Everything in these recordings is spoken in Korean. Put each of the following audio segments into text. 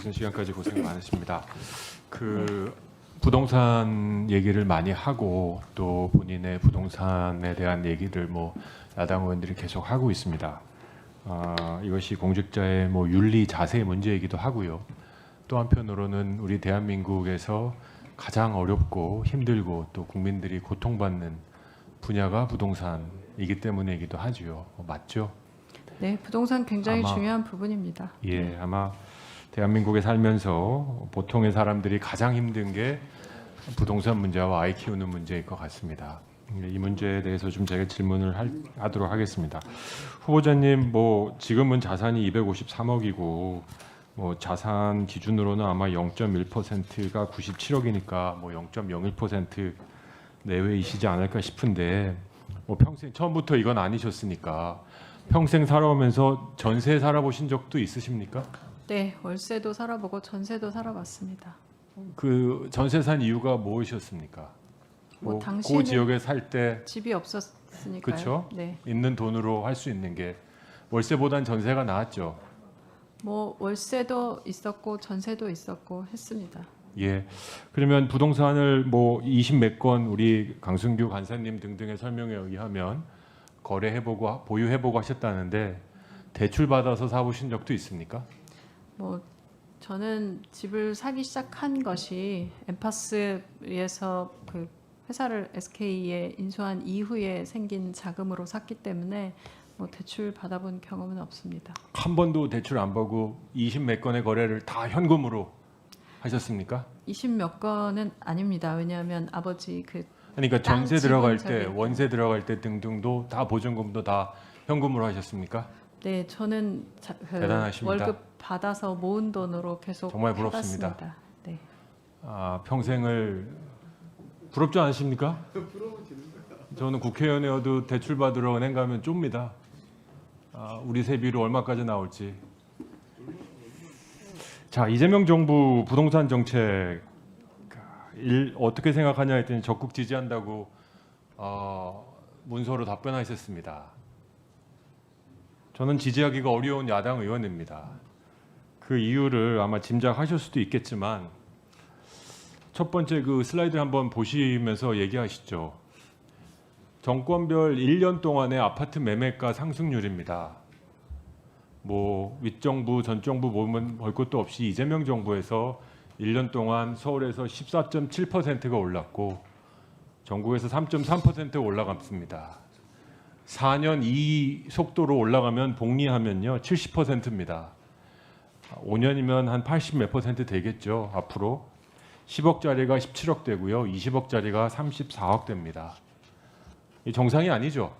늦은 시간까지 고생 많으십니다. 부동산 얘기를 많이 하고 또 본인의 부동산에 대한 얘기를 야당 의원들이 계속 하고 있습니다. 이것이 공직자의 윤리 자세 문제이기도 하고요. 또 한편으로는 우리 대한민국에서 가장 어렵고 힘들고 또 국민들이 고통받는 분야가 부동산이기 때문이기도 하지요. 맞죠? 네, 부동산 굉장히 중요한 부분입니다. 예, 아마 대한민국에 살면서 보통의 사람들이 가장 힘든 게 부동산 문제와 아이 키우는 문제일 것 같습니다. 이 문제에 대해서 좀 제가 질문을 하도록 하겠습니다. 후보자님, 지금은 자산이 253억이고 자산 기준으로는 아마 0.1%가 97억이니까 0.01% 내외이시지 않을까 싶은데 평생 처음부터 이건 아니셨으니까 평생 살아오면서 전세 살아보신 적도 있으십니까? 네, 월세도 살아보고 전세도 살아봤습니다. 그 전세 산 이유가 무엇이었습니까? 그 당시에는 지역에 살 때 집이 없었으니까요. 그렇죠? 네. 있는 돈으로 할 수 있는 게 월세보단 전세가 나았죠. 월세도 있었고 전세도 있었고 했습니다. 예. 그러면 부동산을 20 몇 건 우리 강승규 간사님 등등의 설명에 의하면 거래해보고 보유해보고 하셨다는데 대출 받아서 사보신 적도 있습니까? 저는 집을 사기 시작한 것이 엠파스에서 그 회사를 SK에 인수한 이후에 생긴 자금으로 샀기 때문에 대출 받아본 경험은 없습니다. 한 번도 대출 안 받고 20 몇 건의 거래를 다 현금으로 하셨습니까? 20 몇 건은 아닙니다. 왜냐하면 아버지 그러니까 전세 들어갈 때, 지분 원세 들어갈 때 등등도 다 보증금도 다 현금으로 하셨습니까? 네, 저는 대단하십니다. 월급 받아서 모은 돈으로 계속 정말 부럽습니다. 받았습니다. 네. 평생을 부럽지 않으십니까? 저는 국회의원이어도 대출 받으러 은행 가면 좁니다. 우리 세비로 얼마까지 나올지. 자, 이재명 정부 부동산 정책 어떻게 생각하냐 했더니 적극 지지한다고 문서로 답변하셨습니다. 저는 지지하기가 어려운 야당 의원입니다. 그 이유를 아마 짐작하실 수도 있겠지만 첫 번째 그 슬라이드 한번 보시면서 얘기하시죠. 정권별 1년 동안의 아파트 매매가 상승률입니다. 윗정부, 전정부 보면 볼 것도 없이 이재명 정부에서 1년 동안 서울에서 14.7%가 올랐고 전국에서 3.3% 올라갔습니다. 4년 이 속도로 올라가면 복리하면요 70%입니다. 5년이면 한 80 몇 % 되겠죠. 앞으로 10억짜리가 17억 되고요. 20억짜리가 34억 됩니다. 이 정상이 아니죠.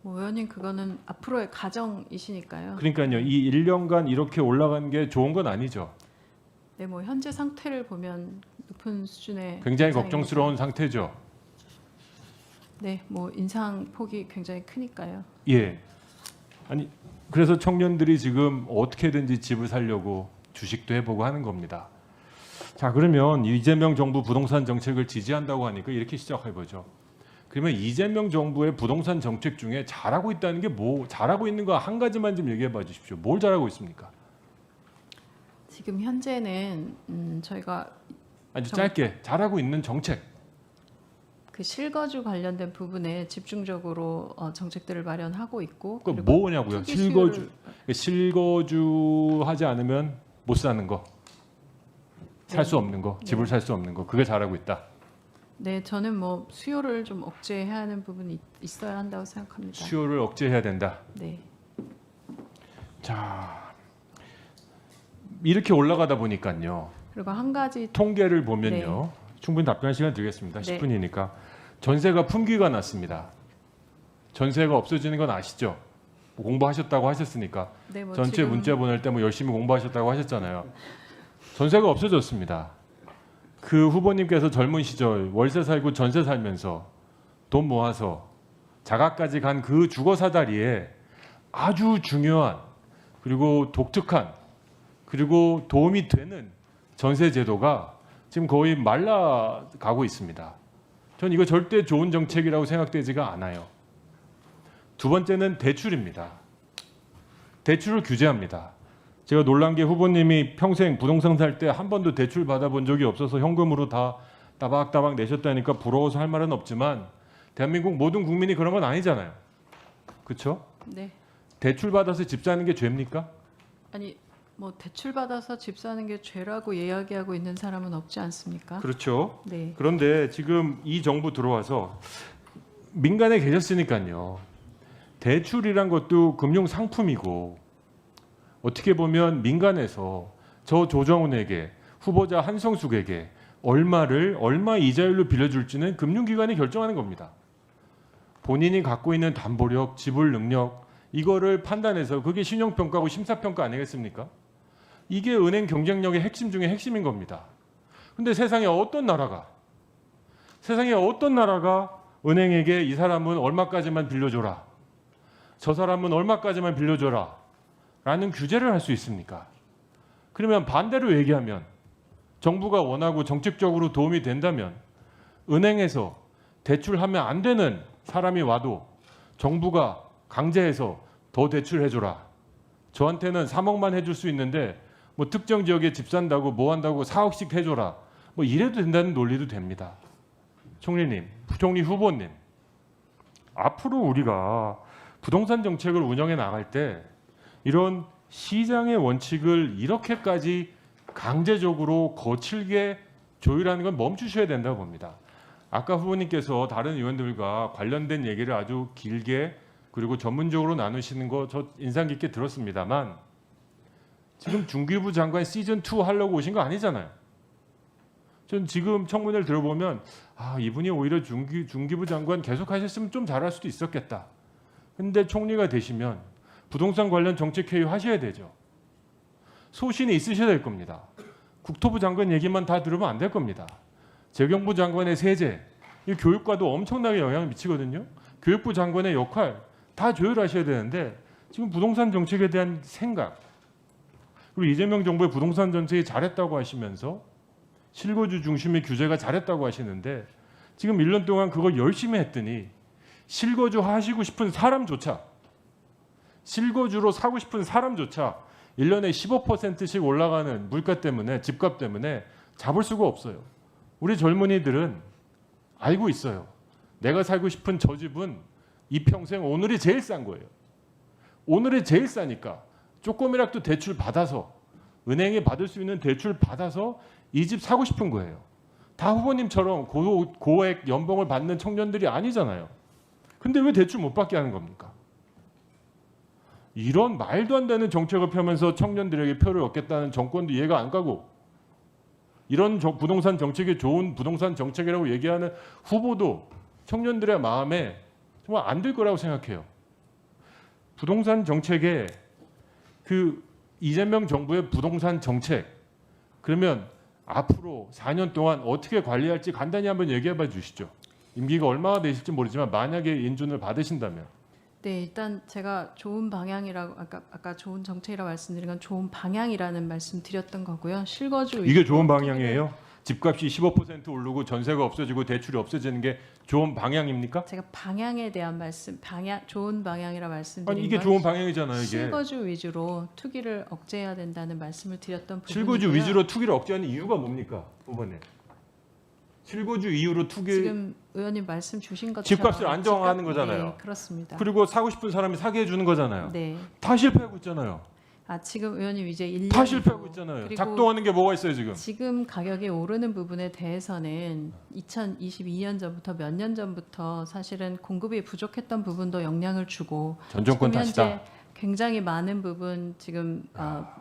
의원님 그거는 앞으로의 가정이시니까요. 그러니까요. 이 1년간 이렇게 올라간 게 좋은 건 아니죠. 네, 현재 상태를 보면 높은 수준의 굉장히 인상입니다. 걱정스러운 상태죠. 네, 인상 폭이 굉장히 크니까요. 예. 그래서 청년들이 지금 어떻게든지 집을 사려고 주식도 해보고 하는 겁니다. 자, 그러면 이재명 정부 부동산 정책을 지지한다고 하니까 이렇게 시작해보죠. 그러면 이재명 정부의 부동산 정책 중에 잘하고 있다는 게 잘하고 있는 거 한 가지만 좀 얘기해봐 주십시오. 뭘 잘하고 있습니까? 지금 현재는 저희가 아주 짧게 잘하고 있는 정책. 그 실거주 관련된 부분에 집중적으로 정책들을 마련하고 있고. 그 뭐냐고요? 실거주 하지 않으면 못 사는 거, 살 수 없는 거, 집을 살 수 없는 거, 그게 잘하고 있다. 네, 저는 수요를 좀 억제해야 하는 부분이 있어야 한다고 생각합니다. 수요를 억제해야 된다. 네. 자, 이렇게 올라가다 보니까요. 그리고 한 가지 통계를 보면요. 충분히 답변 시간 드리겠습니다. 네. 10분이니까. 전세가 품귀가 났습니다. 전세가 없어지는 건 아시죠? 공부하셨다고 하셨으니까. 네, 전체 지금 문자 보낼 때 열심히 공부하셨다고 하셨잖아요. 전세가 없어졌습니다. 그 후보님께서 젊은 시절 월세 살고 전세 살면서 돈 모아서 자가까지 간 그 주거 사다리에 아주 중요한 그리고 독특한 그리고 도움이 되는 전세 제도가 지금 거의 말라가고 있습니다. 전 이거 절대 좋은 정책이라고 생각되지가 않아요. 두 번째는 대출입니다. 대출을 규제합니다. 제가 놀란 게 후보님이 평생 부동산 살 때 한 번도 대출 받아본 적이 없어서 현금으로 다 따박따박 내셨다니까 부러워서 할 말은 없지만 대한민국 모든 국민이 그런 건 아니잖아요. 그렇죠? 네. 대출 받아서 집 사는 게 죄입니까? 아니 뭐 대출 받아서 집 사는 게 죄라고 이야기하고 있는 사람은 없지 않습니까? 그렇죠. 네. 그런데 지금 이 정부 들어와서 민간에 계셨으니까요. 대출이란 것도 금융 상품이고 어떻게 보면 민간에서 저 조정훈에게 후보자 한성숙에게 얼마 이자율로 빌려줄지는 금융기관이 결정하는 겁니다. 본인이 갖고 있는 담보력, 지불 능력 이거를 판단해서 그게 신용평가고 심사평가 아니겠습니까? 이게 은행 경쟁력의 핵심 중에 핵심인 겁니다. 근데 세상에 어떤 나라가 은행에게 이 사람은 얼마까지만 빌려줘라, 저 사람은 얼마까지만 빌려줘라 라는 규제를 할 수 있습니까? 그러면 반대로 얘기하면 정부가 원하고 정책적으로 도움이 된다면 은행에서 대출하면 안 되는 사람이 와도 정부가 강제해서 더 대출해줘라. 저한테는 3억만 해줄 수 있는데 뭐 특정 지역에 집 산다고 뭐 한다고 4억씩 해줘라. 뭐 이래도 된다는 논리도 됩니다. 총리님, 부총리 후보님, 앞으로 우리가 부동산 정책을 운영해 나갈 때 이런 시장의 원칙을 이렇게까지 강제적으로 거칠게 조율하는 건 멈추셔야 된다고 봅니다. 아까 후보님께서 다른 의원들과 관련된 얘기를 아주 길게 그리고 전문적으로 나누시는 거 저 인상 깊게 들었습니다만 지금 중기부 장관 시즌 2 하려고 오신 거 아니잖아요. 전 지금 청문회를 들어보면 이분이 오히려 중기부 장관 계속 하셨으면 좀 잘할 수도 있었겠다. 근데 총리가 되시면 부동산 관련 정책회의 하셔야 되죠. 소신이 있으셔야 될 겁니다. 국토부 장관 얘기만 다 들으면 안 될 겁니다. 재경부 장관의 세제, 이 교육과도 엄청나게 영향을 미치거든요. 교육부 장관의 역할 다 조율하셔야 되는데 지금 부동산 정책에 대한 생각, 그리고 이재명 정부의 부동산 정책이 잘했다고 하시면서 실거주 중심의 규제가 잘했다고 하시는데 지금 1년 동안 그거 열심히 했더니 실거주 하시고 싶은 사람조차, 실거주로 사고 싶은 사람조차 1년에 15%씩 올라가는 물가 때문에, 집값 때문에 잡을 수가 없어요. 우리 젊은이들은 알고 있어요. 내가 살고 싶은 저 집은 이 평생 오늘이 제일 싼 거예요. 오늘이 제일 싸니까 조금이라도 대출 받아서, 은행에 받을 수 있는 대출 받아서 이 집 사고 싶은 거예요. 다 후보님처럼 고액 연봉을 받는 청년들이 아니잖아요. 근데 왜 대출 못 받게 하는 겁니까? 이런 말도 안 되는 정책을 펴면서 청년들에게 표를 얻겠다는 정권도 이해가 안 가고, 이런 부동산 정책이 좋은 부동산 정책이라고 얘기하는 후보도 청년들의 마음에 정말 안 들 거라고 생각해요. 부동산 정책에 그 이재명 정부의 부동산 정책, 그러면 앞으로 4년 동안 어떻게 관리할지 간단히 한번 얘기해 봐 주시죠. 임기가 얼마나 되실지 모르지만 만약에 인준을 받으신다면. 네, 일단 제가 좋은 방향이라고 아까 좋은 정책이라고 말씀드린 건 좋은 방향이라는 말씀 드렸던 거고요. 실거주 이게 좋은 방향이에요? 집값이 15% 오르고 전세가 없어지고 대출이 없어지는 게 좋은 방향입니까? 제가 방향에 대한 말씀, 좋은 방향이라 말씀드린 아니 이게 건 좋은 방향이잖아요. 이게 실거주 위주로 투기를 억제해야 된다는 말씀을 드렸던 부분이고요. 실거주 위주로 투기를 억제하는 이유가 뭡니까, 후보님? 실거주 이유로 투기, 지금 의원님 말씀 주신 것처럼 집값을 안정화하는 거잖아요. 네, 그렇습니다. 그리고 사고 싶은 사람이 사게 해주는 거잖아요. 네. 다 실패하고 있잖아요. 지금 의원님 이제 1년 다 실패하고 있잖아요. 그리고 작동하는 게 뭐가 있어요 지금? 지금 가격이 오르는 부분에 대해서는 2022년 전부터 몇 년 전부터 사실은 공급이 부족했던 부분도 영향을 주고 전 정권 지금 현재 탓이다. 굉장히 많은 부분 지금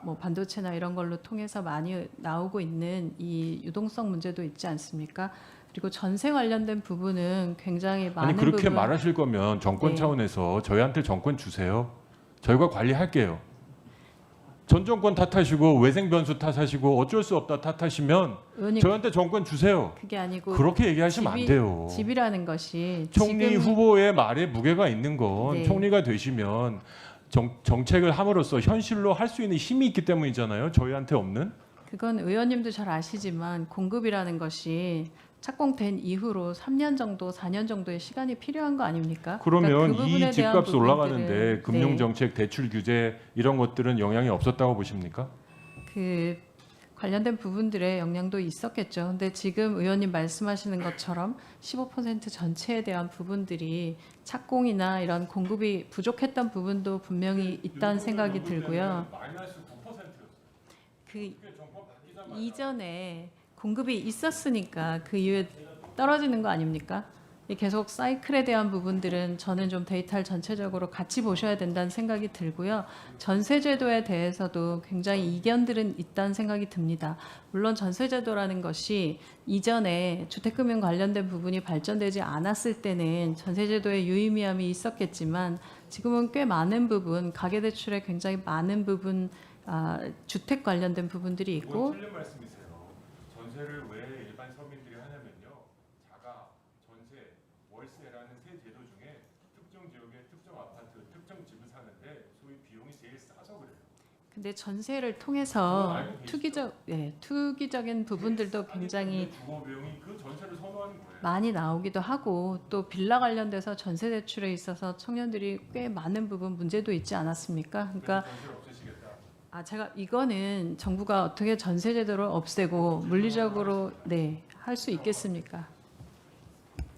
뭐 반도체나 이런 걸로 통해서 많이 나오고 있는 이 유동성 문제도 있지 않습니까? 그리고 전세 관련된 부분은 굉장히 많은 아니 그렇게 부분 말하실 거면 정권 네. 차원에서 저희한테 정권 주세요. 저희가 관리할게요. 전 정권 탓하시고 외생 변수 탓하시고 어쩔 수 없다 탓하시면 의원님 저희한테 정권 주세요. 그게 아니고 그렇게 얘기하시면 안 돼요. 집이라는 것이 총리 지금 후보의 말에 무게가 있는 건 네. 총리가 되시면 정책을 함으로써 현실로 할 수 있는 힘이 있기 때문이잖아요. 저희한테 없는. 그건 의원님도 잘 아시지만 공급이라는 것이 착공된 이후로 3년 정도, 4년 정도의 시간이 필요한 거 아닙니까? 그러면 그러니까 그 부분에 이 대한 집값 올라가는데 부분들은, 금융 정책, 대출 규제 이런 것들은 영향이 없었다고 보십니까? 그 관련된 부분들의 영향도 있었겠죠. 근데 지금 의원님 말씀하시는 것처럼 15% 전체에 대한 부분들이 착공이나 이런 공급이 부족했던 부분도 분명히 있다는 생각이 들고요. 마이너스 9%였어요. 그 이전에 공급이 있었으니까 그 이후에 떨어지는 거 아닙니까? 이 계속 사이클에 대한 부분들은 저는 좀 데이터를 전체적으로 같이 보셔야 된다는 생각이 들고요. 전세제도에 대해서도 굉장히 이견들은 있다는 생각이 듭니다. 물론 전세제도라는 것이 이전에 주택금융 관련된 부분이 발전되지 않았을 때는 전세제도의 유의미함이 있었겠지만 지금은 꽤 많은 부분, 가계대출에 굉장히 많은 부분, 주택 관련된 부분들이 있고 틀린 말씀이세요. 전세를 왜 일반 서민들이 하냐면요. 자가, 전세, 월세라는 세 제도 중에 특정 지역의 특정 아파트, 특정 집을 사는데 소위 비용이 제일 싸서 그래요. 근데 전세를 통해서 그건 알고 계시죠? 투기적인 부분들도 굉장히 주거 비용이 그 전세를 선호하는 거예요. 많이 나오기도 하고 또 빌라 관련돼서 전세 대출에 있어서 청년들이 꽤 많은 부분 문제도 있지 않았습니까? 그러니까 전세를 없애시겠다. 제가 이거는 정부가 어떻게 전세 제도를 없애고 물리적으로 할 수 있겠습니까?